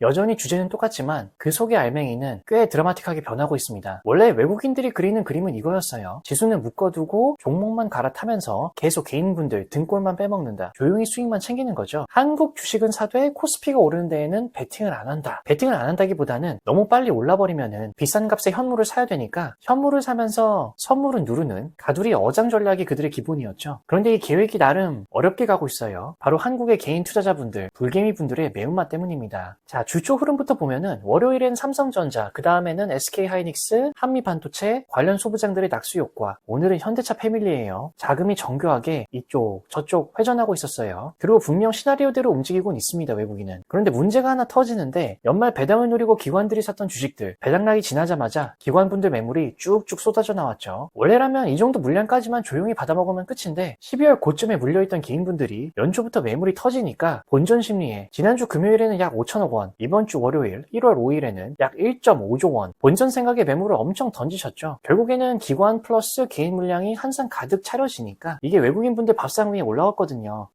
여전히 주제는 똑같지만 그 속의 알맹이는 꽤 드라마틱하게 변하고 있습니다. 원래 외국인들이 그리는 그림은 이거였어요. 지수는 묶어두고 종목만 갈아타면서 계속 개인분들 등골만 빼먹는다. 조용히 수익만 챙기는 거죠. 한국 주식은 사되 코스피가 오르는 데에는 베팅을 안 한다. 베팅을 안 한다기보다는 너무 빨리 올라버리면은 비싼 값에 현물을 사야 되니까 현물을 사면서 선물은 누르는 가두리 어장 전략이 그들의 기본이었죠. 그런데 이 계획이 나름 어렵게 가고 있어요. 바로 한국의 개인 투자자분들, 불개미분들의 매운맛 때문입니다. 자, 주초 흐름부터 보면은 월요일엔 삼성전자, 그 다음에는 SK하이닉스, 한미반도체, 관련 소부장들의 낙수 효과, 오늘은 현대차 패밀리예요. 자금이 정교하게 이쪽, 저쪽 회전하고 있었어요. 그리고 분명 시나리오대로 움직이곤 있습니다, 외국인은. 그런데 문제가 하나 터지는데 연말 배당을 노리고 기관들이 샀던 주식들, 배당락이 지나자마자 기관분들 매물이 쭉쭉 쏟아져 나왔죠. 원래라면 이 정도 물량까지만 조용히 받아먹으면 끝인데 12월 고점에 물려있던 개인분들이 연초부터 매물이 터지니까 본전 심리에 지난주 금요일에는 약 5천억 원, 이번 주 월요일 1월 5일에는 약 1.5조 원 본전 생각에 매물을 엄청 던지셨죠. 결국에는 기관 플러스 개인 물량이 항상 가득 차려지니까 이게 외국인분들 밥상 위에 올라왔거든요.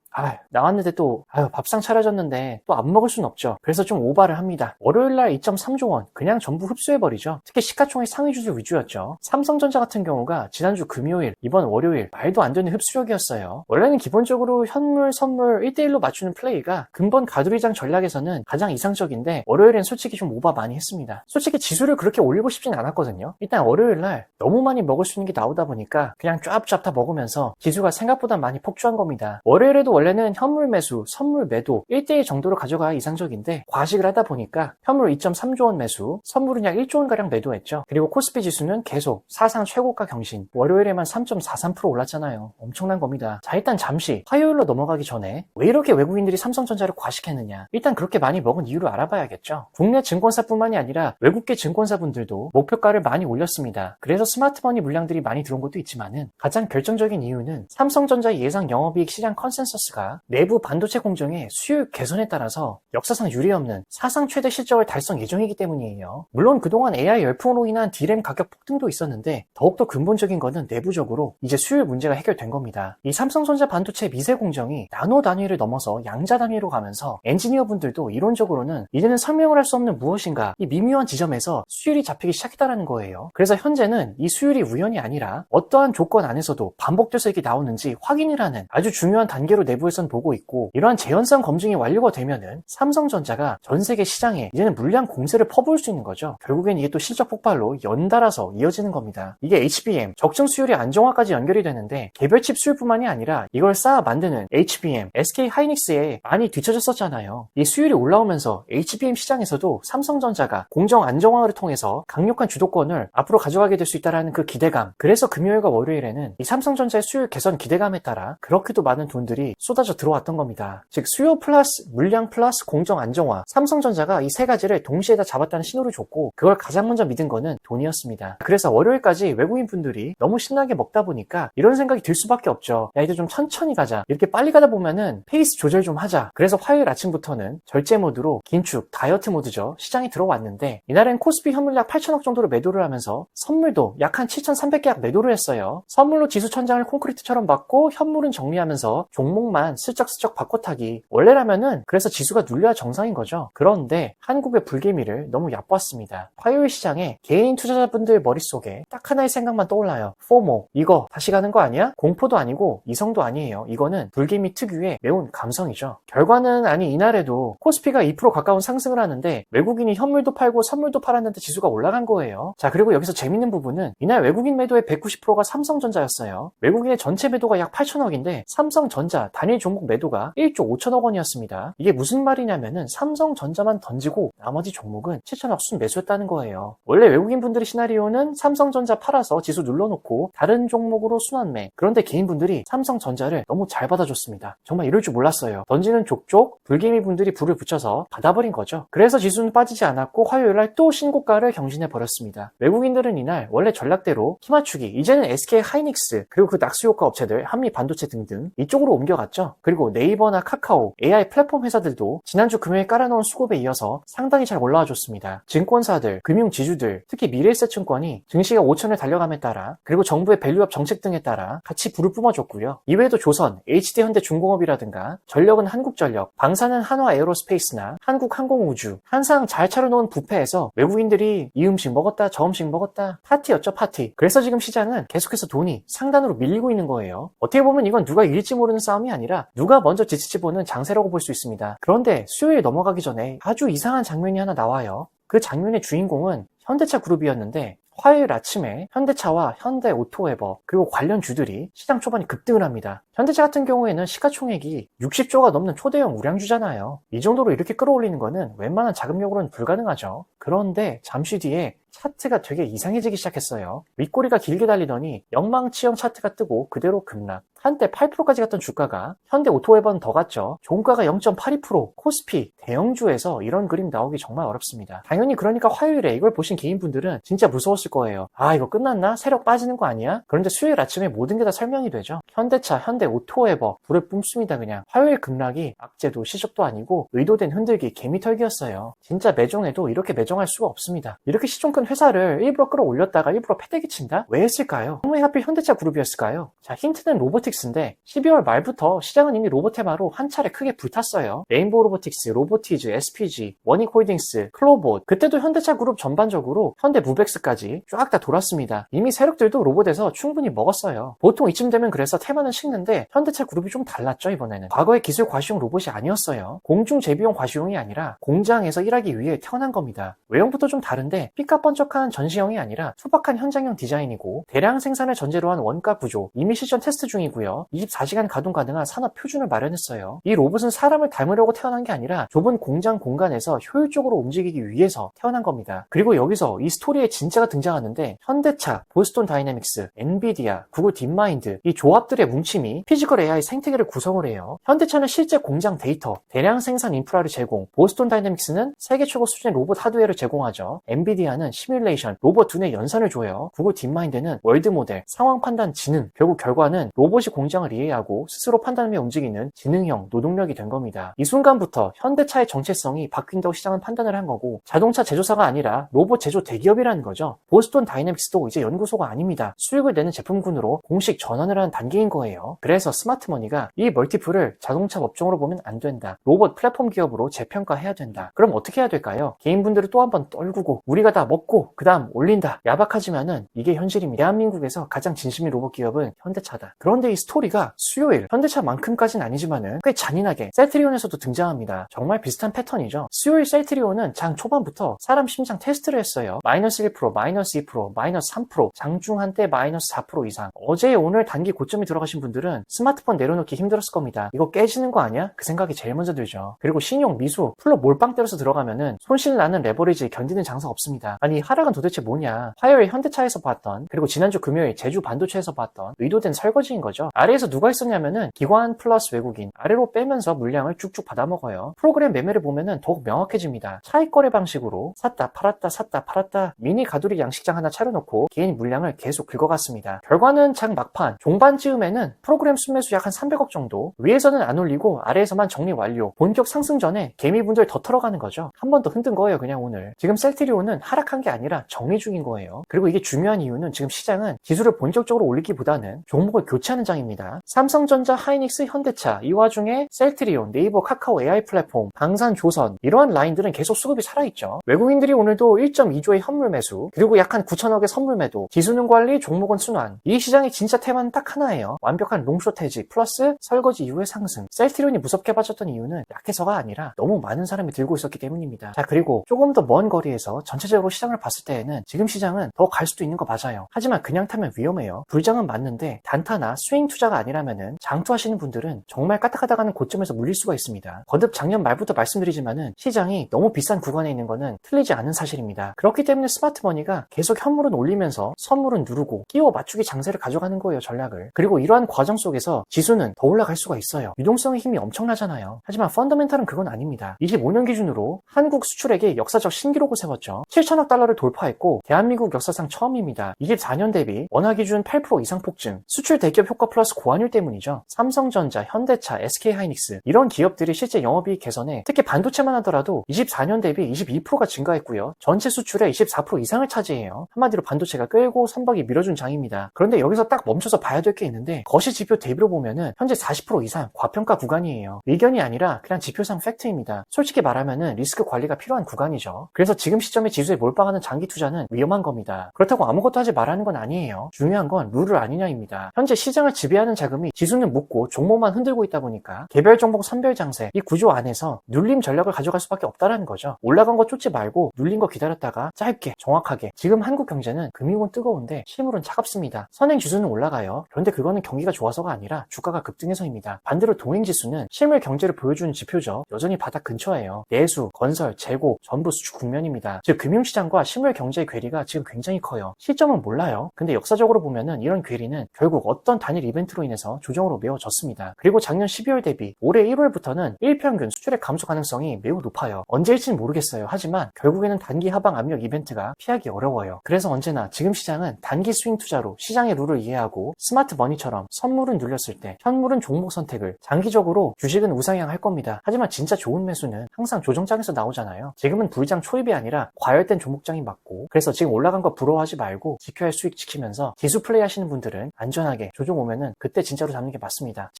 나왔는데 또 밥상 차려졌는데 또 안 먹을 순 없죠. 그래서 좀 오바를 합니다. 월요일날 2.3조 원 그냥 전부 흡수해버리죠. 특히 시가총액 상위주들 위주였죠. 삼성전자 같은 경우가 지난주 금요일, 이번 월요일 말도 안 되는 흡수력이었어요. 원래는 기본적으로 현물, 선물 1대1로 맞추는 플레이가 근본 가두리장 전략에서는 가장 이상적인데 월요일엔 솔직히 좀 오바 많이 했습니다. 솔직히 지수를 그렇게 올리고 싶진 않았거든요. 일단 월요일날 너무 많이 먹을 수 있는 게 나오다 보니까 그냥 쫙쫙 다 먹으면서 지수가 생각보다 많이 폭주한 겁니다. 월요일에도 원래는 현물 매수, 선물 매도 1대1 정도로 가져가야 이상적인데 과식을 하다 보니까 현물 2.3조 원 매수, 선물은 약 1조 원가량 매도했죠. 그리고 코스피 지수는 계속 사상 최고가 경신, 월요일에만 3.43% 올랐잖아요. 엄청난 겁니다. 자, 일단 잠시 화요일로 넘어가기 전에 왜 이렇게 외국인들이 삼성전자를 과식했느냐, 일단 그렇게 많이 먹은 이유를 알아봐야겠죠. 국내 증권사뿐만이 아니라 외국계 증권사분들도 목표가를 많이 올렸습니다. 그래서 스마트머니 물량들이 많이 들어온 것도 있지만은 가장 결정적인 이유는 삼성전자 예상 영업이익 시장 컨센서스가 내부 반도체 공정의 수율 개선에 따라서 역사상 유례없는 사상 최대 실적을 달성 예정이기 때문이에요. 물론 그동안 AI 열풍으로 인한 D램 가격 폭등도 있었는데 더욱더 근본적인 거는 내부적으로 이제 수율 문제가 해결된 겁니다. 이 삼성전자 반도체 미세 공정이 나노 단위를 넘어서 양자 단위로 가면서 엔지니어 분들도 이론적으로는 이제는 설명을 할 수 없는 무엇인가 이 미묘한 지점에서 수율이 잡히기 시작했다는 거예요. 그래서 현재는 이 수율이 우연이 아니라 어떠한 조건 안에서도 반복돼서 이게 나오는지 확인을 하는 아주 중요한 단계로 내부에선 보고 있고, 이러한 재현상 검증이 완료가 되면은 삼성전자가 전 세계 시장에 이제는 물량 공세를 퍼부을 수 있는 거죠. 결국엔 이게 또 실적 폭발로 연달아서 이어지는 겁니다. 이게 HBM 적정 수율이 안정화까지 연결이 되는데 개별 칩 수율뿐만이 아니라 이걸 쌓아 만드는 HBM, SK하이닉스에 많이 뒤처졌었잖아요. 이 수율이 올라오면서 HBM 시장에서도 삼성전자가 공정 안정화를 통해서 강력한 주도권을 앞으로 가져가게 될 수 있다는 그 기대감, 그래서 금요일과 월요일에는 이 삼성전자의 수율 개선 기대감에 따라 그렇게도 많은 돈들이 쏟아져 들어왔던 겁니다. 즉 수요 플러스 물량 플러스 공정 안정화, 삼성전자가 이 세 가지를 동시에 다 잡았다는 신호를 줬고 그걸 가장 먼저 믿은 거는 돈이었습니다. 그래서 월요일까지 외국인 분들이 너무 신나게 먹다 보니까 이런 생각이 들 수밖에 없죠. 야, 이제 좀 천천히 가자. 이렇게 빨리 가다 보면은 페이스 조절 좀 하자. 그래서 화요일 아침부터는 절제 모드로 긴축, 다이어트 모드죠. 시장이 들어왔는데 이날엔 코스피 현물약 8천억 정도로 매도를 하면서 선물도 약 한 7,300개약 매도를 했어요. 선물로 지수 천장을 콘크리트처럼 받고 현물은 정리하면서 종목만 슬쩍슬쩍 바꿔타기. 원래라면은 그래서 지수가 눌려야 정상인 거죠. 그런데 한국의 불개미를 너무 얕봤습니다. 화요일 시장에 개인 투자자분들 머릿속에 딱 하나의 생각만 떠올라요. 포모. 이거 다시 가는 거 아니야? 공포도 아니고 이성도 아니에요. 이거는 불개미 특유의 매운 감성이죠. 결과는 아니 이날에도 코스피가 2% 가까운 상승을 하는데 외국인이 현물도 팔고 선물도 팔았는데 지수가 올라간 거예요. 자, 그리고 여기서 재밌는 부분은 이날 외국인 매도의 190%가 삼성전자였어요. 외국인의 전체 매도가 약 8천억인데 삼성전자 단일 종목 매도가 1조 5천억 원이었습니다. 이게 무슨 말이냐면은 삼성전자만 던지고 나머지 종목은 7천억 순매수했다는 거예요. 원래 외국인 분들의 시나리오는 삼성전자 팔아서 지수 눌러놓고 다른 종목으로 순환매. 그런데 개인분들이 삼성전자를 너무 잘 받아줬습니다. 정말 이럴 줄 몰랐어요. 던지는 족족 불개미 분들이 불을 붙여서 받아버린 거죠. 그래서 지수는 빠지지 않았고 화요일날 또 신고가를 경신해버렸습니다. 외국인들은 이날 원래 전략대로 키 맞추기, 이제는 SK하이닉스 그리고 그 낙수효과 업체들 한미반도체 등등 이쪽으로 옮겨갔죠. 올랐죠. 그리고 네이버나 카카오, AI 플랫폼 회사들도 지난주 금요일 깔아놓은 수급에 이어서 상당히 잘 올라와줬습니다. 증권사들, 금융지주들, 특히 미래에셋증권이 증시가 5천을 달려감에 따라 그리고 정부의 밸류업 정책 등에 따라 같이 불을 뿜어줬고요. 이외에도 조선, HD현대중공업이라든가 전력은 한국전력, 방사는 한화에어로스페이스나 한국항공우주, 한상 잘 차려놓은 뷔페에서 외국인들이 이 음식 먹었다 저 음식 먹었다 파티였죠 파티. 그래서 지금 시장은 계속해서 돈이 상단으로 밀리고 있는 거예요. 어떻게 보면 이건 누가 이길지 모르는 싸움이 아니라 누가 먼저 지칠지 보는 장세라고 볼 수 있습니다. 그런데 수요일 넘어가기 전에 아주 이상한 장면이 하나 나와요. 그 장면의 주인공은 현대차 그룹이었는데 화요일 아침에 현대차와 현대오토에버 그리고 관련 주들이 시장 초반에 급등을 합니다. 현대차 같은 경우에는 시가총액이 60조가 넘는 초대형 우량주잖아요. 이 정도로 이렇게 끌어올리는 거는 웬만한 자금력으로는 불가능하죠. 그런데 잠시 뒤에 차트가 되게 이상해지기 시작했어요. 윗꼬리가 길게 달리더니 영망치형 차트가 뜨고 그대로 급락. 한때 8%까지 갔던 주가가 현대오토에버는 더 갔죠. 종가가 0.82%, 코스피, 대형주에서 이런 그림 나오기 정말 어렵습니다. 당연히 그러니까 화요일에 이걸 보신 개인분들은 진짜 무서웠을 거예요. 아 이거 끝났나? 세력 빠지는 거 아니야? 그런데 수요일 아침에 모든 게 다 설명이 되죠. 현대차, 현대오토에버 불을 뿜습니다 그냥. 화요일 급락이 악재도 시적도 아니고 의도된 흔들기 개미털기였어요. 진짜 매종해도 이렇게 매종할 수가 없습니다. 이렇게 시총 큰 회사를 일부러 끌어올렸다가 일부러 패대기 친다? 왜 했을까요? 왜 하필 현대차 그룹이었을까요? 자 힌트는 로보틱스인데 12월 말부터 시장은 이미 로봇 테마로 한 차례 크게 불탔어요. 레인보우 로보틱스, 로보티즈, SPG, 워닉홀딩스, 클로봇. 그때도 현대차 그룹 전반적으로 현대무벡스까지 쫙 다 돌았습니다. 이미 세력들도 로봇에서 충분히 먹었어요. 보통 이쯤 되면 그래서 테마는 식는데 현대차 그룹이 좀 달랐죠 이번에는. 과거의 기술 과시용 로봇이 아니었어요. 공중 제비용 과시용이 아니라 공장에서 일하기 위해 태어난 겁니다. 외형부터 좀 다른데 삐까뻔쩍한 전시형이 아니라 투박한 현장형 디자인이고 대량 생산을 전제로 한 원가 구조, 이미 시전 테스트 중이고요. 24시간 가동 가능한 산업 표준을 마련했어요. 이 로봇은 사람을 닮으려고 태어난 게 아니라 좁은 공장 공간에서 효율적으로 움직이기 위해서 태어난 겁니다. 그리고 여기서 이 스토리의 진짜가 등장하는데 현대차, 보스톤 다이내믹스, 엔비디아, 구글 딥마인드 이 조합들의 뭉침이 피지컬 AI 생태계를 구성을 해요. 현대차는 실제 공장 데이터, 대량 생산 인프라를 제공, 보스톤 다이내믹스는 세계 최고 수준의 로봇 하드웨어를 제공하죠. 엔비디아는 시뮬레이션, 로봇 두뇌 연산을 줘요. 구글 딥마인드는 월드 모델, 상황 판단 지능, 결국 결과는 로봇이 공장을 이해하고 스스로 판단하며 움직이는 지능형 노동력이 된 겁니다. 이 순간부터 현대차의 정체성이 바뀐다고 시장은 판단을 한 거고 자동차 제조사가 아니라 로봇 제조 대기업이라는 거죠. 보스톤 다이내믹스도 이제 연구소가 아닙니다. 수익을 내는 제품군으로 공식 전환을 하는 단계인 거예요. 그래서 스마트머니가 이 멀티플을 자동차 업종으로 보면 안 된다. 로봇 플랫폼 기업으로 재평가해야 된다. 그럼 어떻게 해야 될까요? 개인분들을 또 한 번 떨구고 우리가 다 먹고 그 다음 올린다. 야박하지만은 이게 현실입니다. 대한민국에서 가장 진심인 로봇 기업은 현대차다. 그런데 이 스토리가 수요일 현대차만큼까지는 아니지만은 꽤 잔인하게 셀트리온에서도 등장합니다. 정말 비슷한 패턴이죠. 수요일 셀트리온은 장 초반부터 사람 심장 테스트를 했어요. 마이너스 1%, 마이너스 2%, 마이너스 3%, 장중 한때 마이너스 4% 이상. 어제 오늘 단기 고점이 들어가신 분들은 스마트폰 내려놓기 힘들었을 겁니다. 이거 깨지는 거 아니야? 그 생각이 제일 먼저 들죠. 그리고 신용, 미수, 풀로 몰빵 때려서 들어가면은 손실 나는 레버리지 견디는 장사 없습니다. 아니 하락은 도대체 뭐냐? 화요일 현대차에서 봤던 그리고 지난주 금요일 제주 반도체에서 봤던 의도된 설거지인 거죠. 아래에서 누가 있었냐면은 기관 플러스 외국인 아래로 빼면서 물량을 쭉쭉 받아먹어요. 프로그램 매매를 보면은 더욱 명확해집니다. 차익 거래 방식으로 샀다 팔았다 샀다 팔았다 미니 가두리 양식장 하나 차려놓고 개인 물량을 계속 긁어갔습니다. 결과는 장 막판 종반쯤에는 프로그램 순매수 약 한 300억 정도 위에서는 안 올리고 아래에서만 정리 완료. 본격 상승 전에 개미분들 더 털어가는 거죠. 한 번 더 흔든 거예요 그냥 오늘. 지금 셀트리온은 하락한 게 아니라 정리 중인 거예요. 그리고 이게 중요한 이유는 지금 시장은 지수를 본격적으로 올리기보다는 종목을 교체하는 장입니다. 삼성전자, 하이닉스, 현대차 이 와중에 셀트리온, 네이버, 카카오 AI 플랫폼, 방산, 조선 이러한 라인들은 계속 수급이 살아있죠. 외국인들이 오늘도 1.2조의 현물 매수 그리고 약 한 9천억의 선물 매도, 지수는 관리, 종목은 순환. 이 시장의 진짜 테마는 딱 하나예요. 완벽한 롱숏 해지 플러스 설거지 이후의 상승. 셀트리온이 무섭게 빠졌던 이유는 약해서가 아니라 너무 많은 사람이 들고 있었기 때문입니다. 자 그리고 조금 더 먼 거리에서 전체적으로 시장을 봤을 때에는 지금 시장은 더 갈 수도 있는 거 맞아요. 하지만 그냥 타면 위험해요. 불장은 맞는데 단타나 스윙 투자가 아니라면은 장투하시는 분들은 정말 까딱하다가는 고점에서 물릴 수가 있습니다. 거듭 작년 말부터 말씀드리지만은 시장이 너무 비싼 구간에 있는 거는 틀리지 않은 사실입니다. 그렇기 때문에 스마트머니가 계속 현물은 올리면서 선물은 누르고 끼워 맞추기 장세를 가져가는 거예요 전략을. 그리고 이러한 과정 속에서 지수는 더 올라갈 수가 있어요. 유동성의 힘이 엄청나잖아요. 하지만 펀더멘탈은 그건 아닙니다. 25년 기준으로 한국 수출액이 역사적 신기록을 세웠죠. 7천억 달러 $1,000달러를 돌파했고 대한민국 역사상 처음입니다. 24년 대비 원화 기준 8% 이상 폭증. 수출 대기업 효과 플러스 고환율 때문이죠. 삼성전자, 현대차, SK하이닉스 이런 기업들이 실제 영업이익 개선에 특히 반도체만 하더라도 24년 대비 22%가 증가했고요. 전체 수출의 24% 이상을 차지해요. 한마디로 반도체가 끌고 선박이 밀어준 장입니다. 그런데 여기서 딱 멈춰서 봐야 될 게 있는데 거시 지표 대비로 보면은 현재 40% 이상 과평가 구간이에요. 의견이 아니라 그냥 지표상 팩트입니다. 솔직히 말하면은 리스크 관리가 필요한 구간이죠. 그래서 지금 시점에 지수에 몰빵하는 장기 투자는 위험한 겁니다. 그렇다고 아무것도 하지 말라는 건 아니에요. 중요한 건 룰을 아니냐입니다. 현재 시장을 지배하는 자금이 지수는 묻고 종목만 흔들고 있다 보니까 개별 종목 선별 장세 이 구조 안에서 눌림 전략을 가져갈 수밖에 없다는 거죠. 올라간 거 쫓지 말고 눌린 거 기다렸다가 짧게 정확하게. 지금 한국 경제는 금융은 뜨거운데 실물은 차갑습니다. 선행 지수는 올라가요. 그런데 그거는 경기가 좋아서가 아니라 주가가 급등해서입니다. 반대로 동행 지수는 실물 경제를 보여주는 지표죠. 여전히 바닥 근처예요. 내수, 건설, 재고 전부 수축 국면입니다. 즉 금융시장과 실물 경제의 괴리가 지금 굉장히 커요. 시점은 몰라요. 근데 역사적으로 보면은 이런 괴리는 결국 어떤 단일 이벤트로 인해서 조정으로 메워졌습니다. 그리고 작년 12월 대비 올해 1월부터는 일평균 수출의 감소 가능성이 매우 높아요. 언제일지는 모르겠어요. 하지만 결국에는 단기 하방 압력 이벤트가 피하기 어려워요. 그래서 언제나 지금 시장은 단기 스윙 투자로 시장의 룰을 이해하고 스마트 머니처럼 선물은 눌렸을 때 현물은 종목 선택을 장기적으로 주식은 우상향할 겁니다. 하지만 진짜 좋은 매수는 항상 조정장에서 나오잖아요. 지금은 불장 초입이 아니라 과열된 종목장이 맞고 그래서 지금 올라간 거 부러워하지 말고 지켜야 할 수익 지키면서 지수 플레이 하시는 분들은 안전하게 조정 오면은 그때 진짜로 잡는 게 맞습니다.